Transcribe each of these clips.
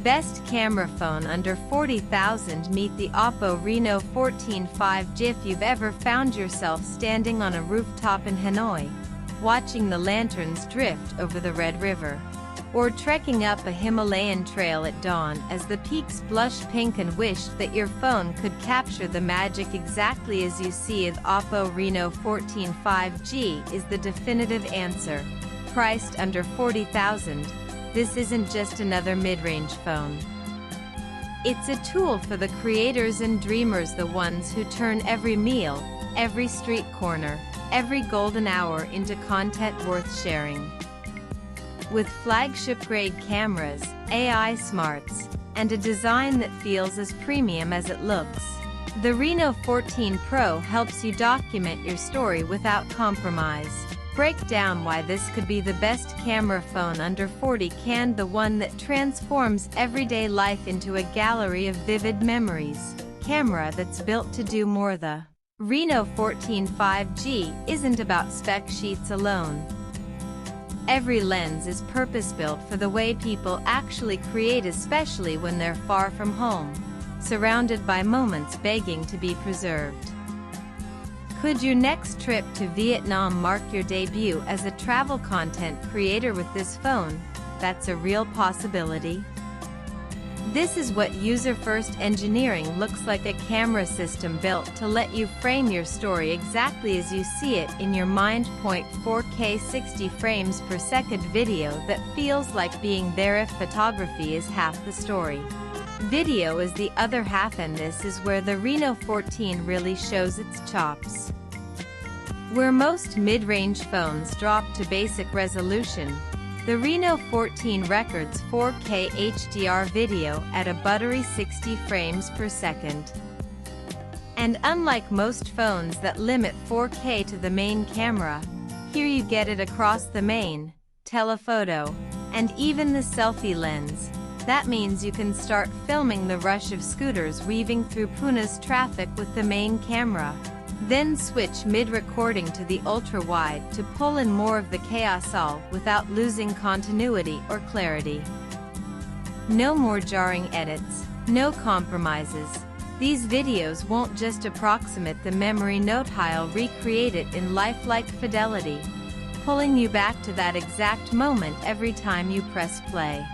Best camera phone under 40,000. Meet the OPPO Reno14 5G. If you've ever found yourself standing on a rooftop in Hanoi, watching the lanterns drift over the Red River, or trekking up a Himalayan trail at dawn as the peaks blush pink and wished that your phone could capture the magic exactly as you see it, OPPO Reno14 5G is the definitive answer. Priced under 40,000. This isn't just another mid-range phone. It's a tool for the creators and dreamers, the ones who turn every meal, every street corner, every golden hour into content worth sharing. With flagship-grade cameras, AI smarts, and a design that feels as premium as it looks, the Reno14 Pro helps you document your story without compromise. Break down why this could be the best camera phone under 40. The one that transforms everyday life into a gallery of vivid memories. Camera that's built to do more. The Reno14 5G isn't about spec sheets alone. Every lens is purpose-built for the way people actually create, especially when they're far from home, surrounded by moments begging to be preserved. Could your next trip to Vietnam mark your debut as a travel content creator with this phone? That's a real possibility. This is what user-first engineering looks like, a camera system built to let you frame your story exactly as you see it in your mind. 4K 60 frames per second video that feels like being there. If photography is half the story, video is the other half, and this is where the Reno14 really shows its chops. Where most mid-range phones drop to basic resolution, the Reno14 records 4K HDR video at a buttery 60 frames per second. And unlike most phones that limit 4K to the main camera, here you get it across the main, telephoto, and even the selfie lens. That means you can start filming the rush of scooters weaving through Pune's traffic with the main camera, then switch mid-recording to the ultra-wide to pull in more of the chaos, all without losing continuity or clarity. No more jarring edits, no compromises. These videos won't just approximate the memory, they'll recreate it in lifelike fidelity, pulling you back to that exact moment every time you press play.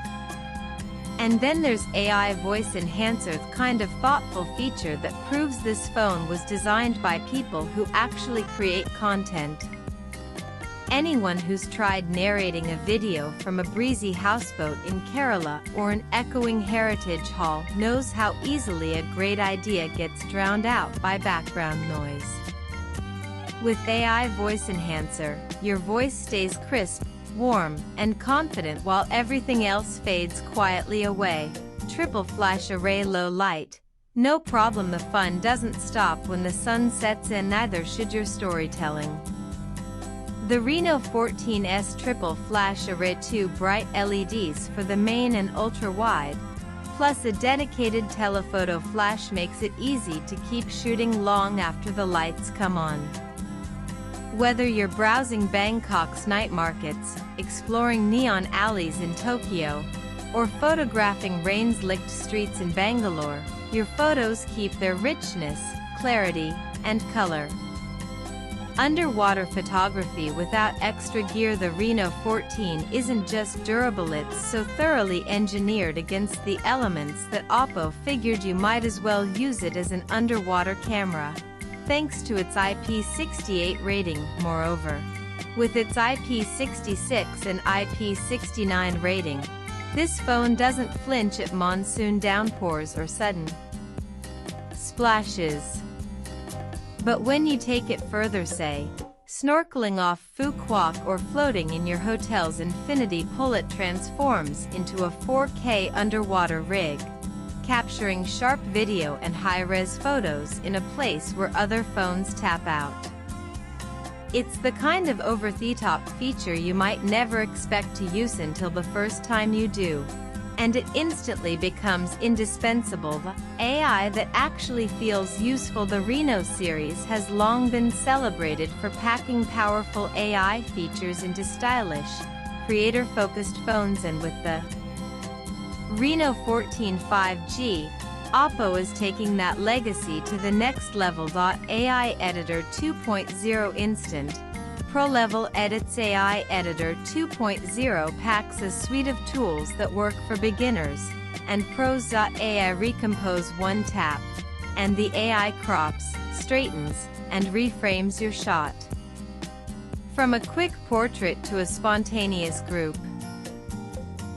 And then there's AI voice enhancer, the kind of thoughtful feature that proves this phone was designed by people who actually create content. Anyone who's tried narrating a video from a breezy houseboat in Kerala or an echoing heritage hall knows how easily a great idea gets drowned out by background noise. With AI voice enhancer, your voice stays crisp, warm, and confident while everything else fades quietly away. Triple flash array low light. No problem, the fun doesn't stop when the sun sets in, neither should your storytelling. The Reno14's triple flash array, 2 bright LEDs for the main and ultra-wide, plus a dedicated telephoto flash makes it easy to keep shooting long after the lights come on. Whether you're browsing Bangkok's night markets, exploring neon alleys in Tokyo, or photographing rain-licked streets in Bangalore, your photos keep their richness, clarity, and color. Underwater photography without extra gear. The Reno14 isn't just durable, it's so thoroughly engineered against the elements that OPPO figured you might as well use it as an underwater camera, thanks to its IP68 rating. Moreover, with its IP66 and IP69 rating, this phone doesn't flinch at monsoon downpours or sudden splashes. But when you take it further, say, snorkeling off Phu Quoc or floating in your hotel's infinity pool, it transforms into a 4K underwater rig, capturing sharp video and high-res photos in a place where other phones tap out. It's the kind of over-the-top feature you might never expect to use until the first time you do, and it instantly becomes indispensable. The AI that actually feels useful. The Reno series has long been celebrated for packing powerful AI features into stylish, creator-focused phones, and with the Reno14 5G, OPPO is taking that legacy to the next level. AI Editor 2.0 Instant Pro-Level Edits. AI Editor 2.0 packs a suite of tools that work for beginners and pros. AI Recompose one tap, and the AI crops, straightens, and reframes your shot. From a quick portrait to a spontaneous group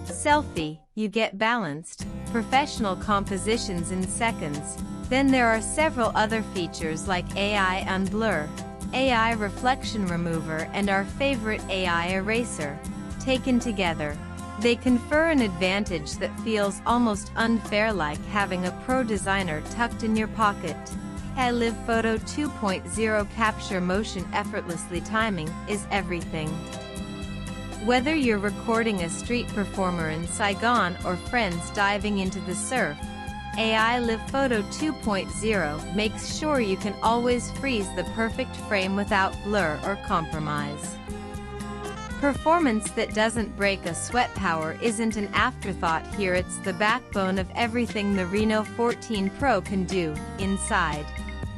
selfie, you get balanced, professional compositions in seconds. Then there are several other features like AI Unblur, AI Reflection Remover, and our favorite AI Eraser. Taken together, they confer an advantage that feels almost unfair, like having a pro designer tucked in your pocket. AI Live Photo 2.0 Capture motion effortlessly. Timing is everything. Whether you're recording a street performer in Saigon or friends diving into the surf, AI Live Photo 2.0 makes sure you can always freeze the perfect frame without blur or compromise. Performance that doesn't break a sweat. Power isn't an afterthought here, it's the backbone of everything the Reno14 Pro can do. Inside,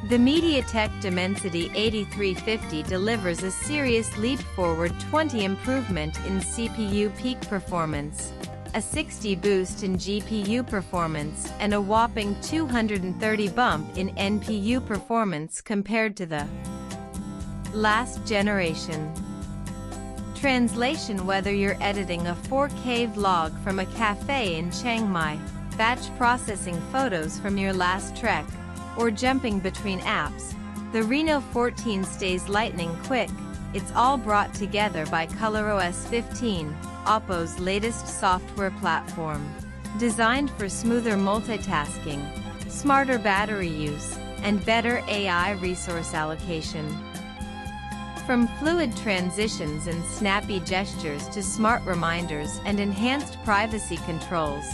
the MediaTek Dimensity 8350 delivers a serious leap forward: 20 improvement in CPU peak performance, a 60 boost in GPU performance, and a whopping 230 bump in NPU performance compared to the last generation. Translation: whether you're editing a 4K vlog from a cafe in Chiang Mai, batch processing photos from your last trek, or jumping between apps, the Reno14 stays lightning quick. It's all brought together by ColorOS 15, OPPO's latest software platform. Designed for smoother multitasking, smarter battery use, and better AI resource allocation. From fluid transitions and snappy gestures to smart reminders and enhanced privacy controls,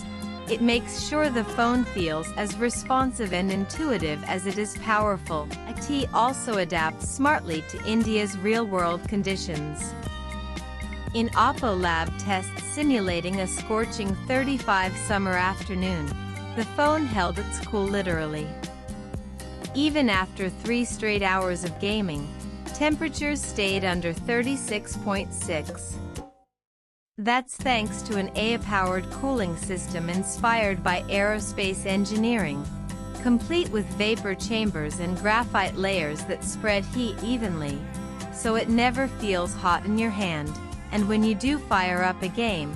it makes sure the phone feels as responsive and intuitive as it is powerful. IT also adapts smartly to India's real-world conditions. In OPPO lab tests simulating a scorching 35 summer afternoon, the phone held its cool literally. Even after 3 straight hours of gaming, temperatures stayed under 36.6. That's thanks to an AI-powered cooling system inspired by aerospace engineering, complete with vapor chambers and graphite layers that spread heat evenly, so it never feels hot in your hand. And when you do fire up a game,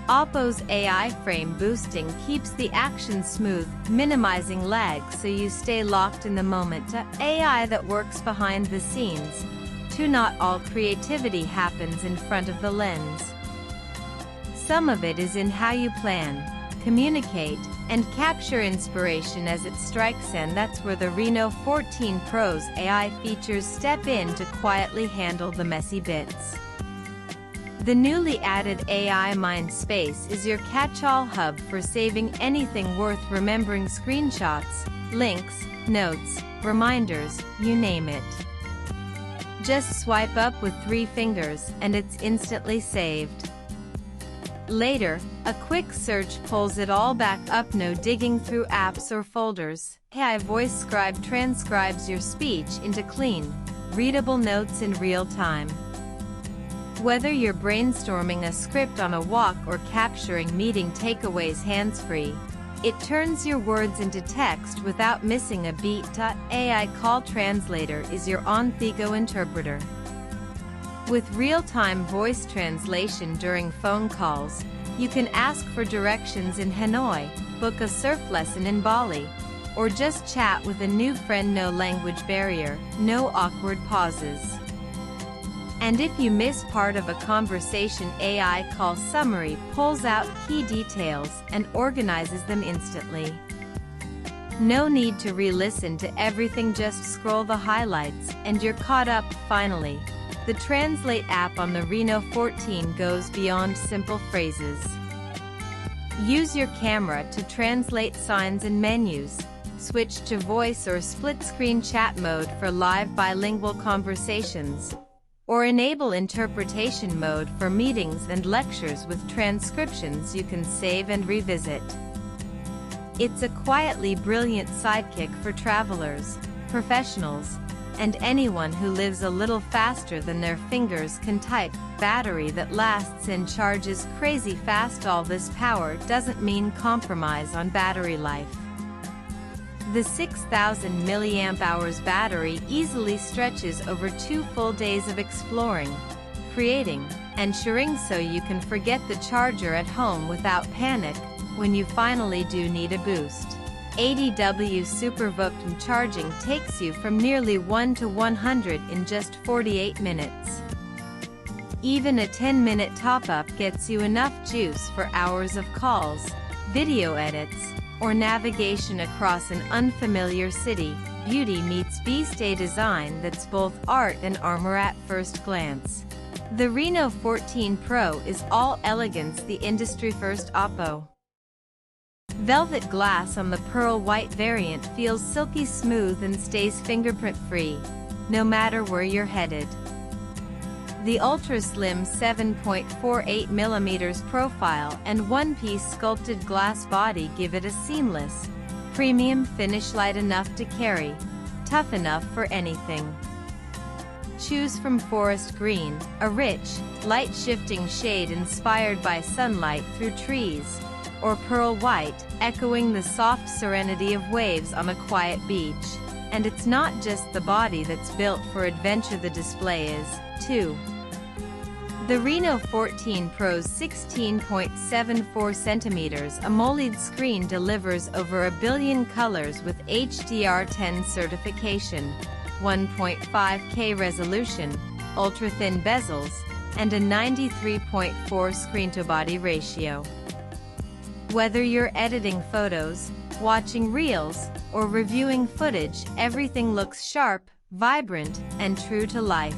OPPO's AI frame boosting keeps the action smooth, minimizing lag so you stay locked in the moment. AI that works behind the scenes. Not all creativity happens in front of the lens. Some of it is in how you plan, communicate, and capture inspiration as it strikes, and that's where the Reno14 Pro's AI features step in to quietly handle the messy bits. The newly added AI Mind Space is your catch-all hub for saving anything worth remembering: screenshots, links, notes, reminders, you name it. Just swipe up with 3 fingers and it's instantly saved. Later, a quick search pulls it all back up, no digging through apps or folders. AI Voice Scribe transcribes your speech into clean, readable notes in real time. Whether you're brainstorming a script on a walk or capturing meeting takeaways hands-free, it turns your words into text without missing a beat. AI Call Translator is your on-the-go interpreter. With real-time voice translation during phone calls, you can ask for directions in Hanoi, book a surf lesson in Bali, or just chat with a new friend. No language barrier, no awkward pauses. And if you miss part of a conversation, AI Call Summary pulls out key details and organizes them instantly. No need to re-listen to everything, just scroll the highlights and you're caught up. Finally, the Translate app on the Reno14 goes beyond simple phrases. Use your camera to translate signs and menus, switch to voice or split-screen chat mode for live bilingual conversations, or enable interpretation mode for meetings and lectures with transcriptions you can save and revisit. It's a quietly brilliant sidekick for travelers, professionals, and anyone who lives a little faster than their fingers can type. Battery that lasts and charges crazy fast. All this power doesn't mean compromise on battery life. The 6,000 mAh battery easily stretches over 2 full days of exploring, creating, and sharing, so you can forget the charger at home without panic when you finally do need a boost. 80W SuperVOOC charging takes you from nearly 1 to 100 in just 48 minutes. Even a 10-minute top-up gets you enough juice for hours of calls, video edits, or navigation across an unfamiliar city. Beauty meets beast, a design that's both art and armor at first glance. The Reno14 Pro is all elegance, the industry-first OPPO. Velvet glass on the pearl white variant feels silky smooth and stays fingerprint-free, no matter where you're headed. The ultra-slim 7.48mm profile and one-piece sculpted glass body give it a seamless, premium finish, light enough to carry, tough enough for anything. Choose from forest green, a rich, light-shifting shade inspired by sunlight through trees, or pearl white, echoing the soft serenity of waves on a quiet beach. And it's not just the body that's built for adventure, the display is, too. The Reno14 Pro's 16.74cm AMOLED screen delivers over a billion colors with HDR10 certification, 1.5K resolution, ultra-thin bezels, and a 93.4 screen-to-body ratio. Whether you're editing photos, watching reels, or reviewing footage, everything looks sharp, vibrant, and true to life.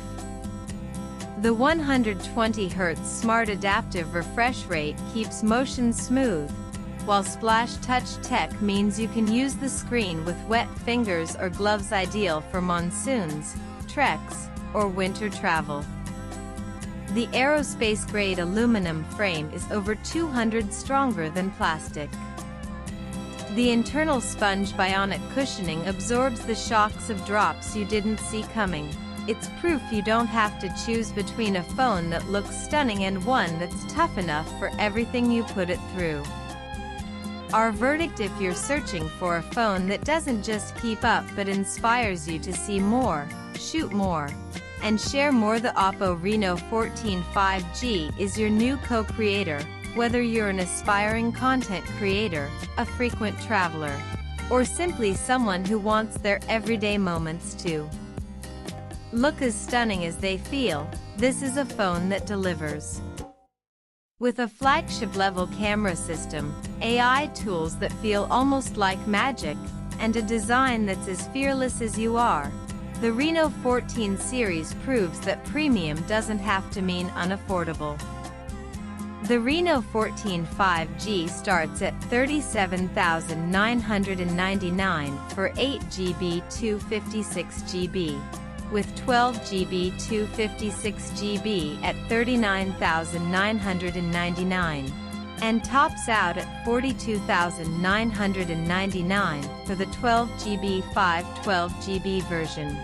The 120Hz Smart Adaptive Refresh Rate keeps motion smooth, while Splash Touch tech means you can use the screen with wet fingers or gloves, ideal for monsoons, treks, or winter travel. The aerospace-grade aluminum frame is over 200 stronger than plastic. The internal sponge bionic cushioning absorbs the shocks of drops you didn't see coming. It's proof you don't have to choose between a phone that looks stunning and one that's tough enough for everything you put it through. Our verdict: if you're searching for a phone that doesn't just keep up but inspires you to see more, shoot more, and share more, the OPPO Reno14 5G is your new co-creator. Whether you're an aspiring content creator, a frequent traveler, or simply someone who wants their everyday moments to look as stunning as they feel, this is a phone that delivers. With a flagship-level camera system, AI tools that feel almost like magic, and a design that's as fearless as you are, the Reno14 series proves that premium doesn't have to mean unaffordable. The Reno14 5G starts at $37,999 for 8GB 256GB, with 12GB 256GB at $39,999, and tops out at $42,999 for the 12GB 512GB version.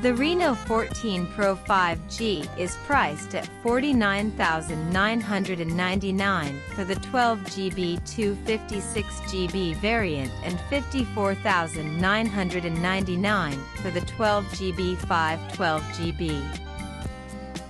The Reno14 Pro 5G is priced at $49,999 for the 12GB 256GB variant and $54,999 for the 12GB 512GB.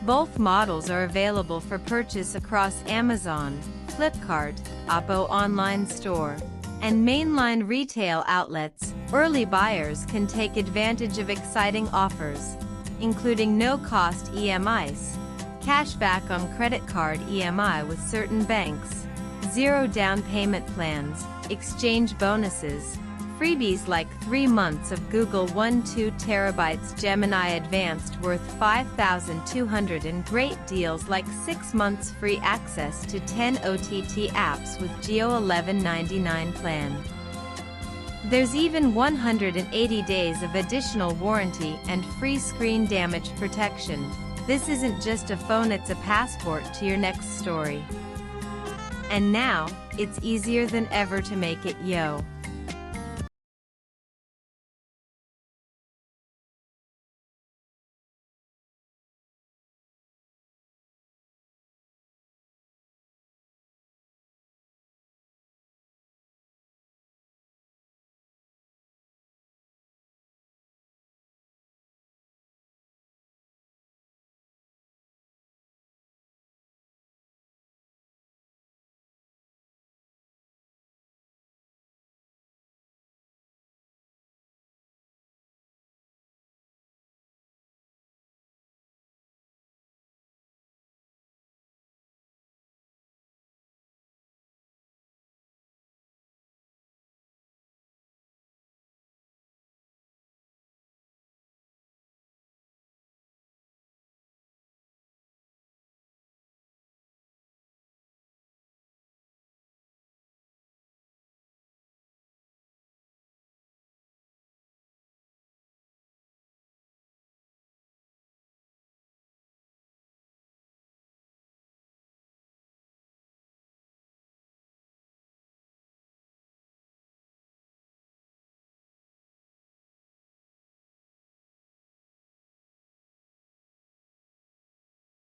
Both models are available for purchase across Amazon, Flipkart, OPPO online store, and mainline retail outlets. Early buyers can take advantage of exciting offers, including no-cost EMIs, cashback on credit card EMI with certain banks, zero down payment plans, exchange bonuses, freebies like 3 months of Google One 2TB Gemini Advanced worth $5,200, and great deals like 6 months free access to 10 OTT apps with Geo $11.99 plan. There's even 180 days of additional warranty and free screen damage protection. This isn't just a phone, it's a passport to your next story. And now, it's easier than ever to make it yo.